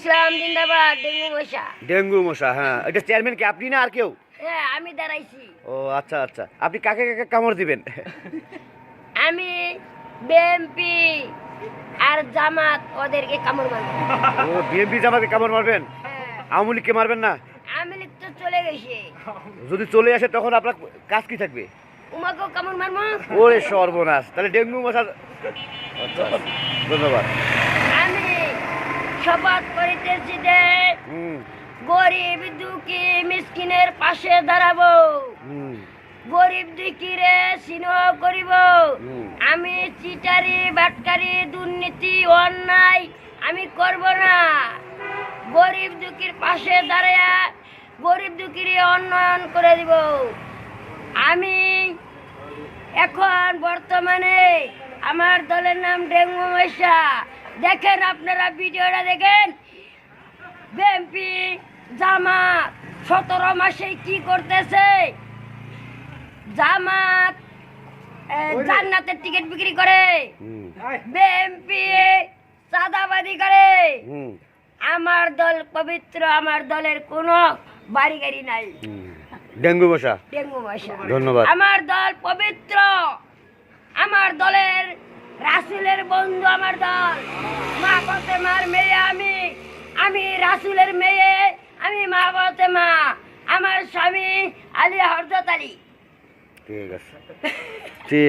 ইসলাম জিন্দাবাদ। ডেঙ্গু মশা। ডেঙ্গু মশা, হ্যাঁ। এটা চেয়ারম্যান কি আপনি না আর কেউ? হ্যাঁ, আমি দাঁড়াইছি। ও আচ্ছা আচ্ছা, আপনি কাকে কাকে কামড় দিবেন? আমি বিএনপি আর জামাত ওদেরকে কামড় মারবো। ও বিএনপি জামাকে কামড় মারবেন? হ্যাঁ, আওয়ামী লীগকে মারবেন না? আমি লিখ তো চলে গেছে। যদি চলে আসে তখন আপনার কাজ কি থাকবে? উমাকেও কামড় মারবো। ওরে সর্বনাশ, তাহলে ডেঙ্গু মশা। আচ্ছা, ধন্যবাদ। আমি শপথ করিতেছি যে হুম গরিব দুঃখী মিসকিনের পাশে দাঁড়াবো, হুম গরিব দুঃখীরে স্নেহ করিব। হুম। আমি চিটারি বাটকারি দুর্নীতি অন্যায় আমি করব না। গরিব দুঃখীর পাশে দাঁড়ায়া গরিব দুঃখীর উন্নয়ন করে দিব। আমি এখন বর্তমানে আমার দলের নাম ডেঙ্গু মশা। দেখেন, আপনারা ভিডিওটা দেখেন। বিএনপি জামাত 17 মাসে কি করতেছে। জামাত জান্নাতের টিকিট বিক্রি করে, হুম বিএনপি চাঁদাবাজি করে। হুম আমার দল পবিত্র, আমার দলের কোনো বাড়ি গাড়ি নাই। হুম। ডেঙ্গু মশা। ডেঙ্গু মশা। ধন্যবাদ। আমার দল পবিত্র, আমার দলের রাসূলের বন্ধু। আমার দল মা ফাতেমার মেয়ে। আমি রাসূলের মেয়ে, আমি মা ফাতেমা। আমার স্বামী আলী হযরত আলী। ঠিক আছে, ঠিক।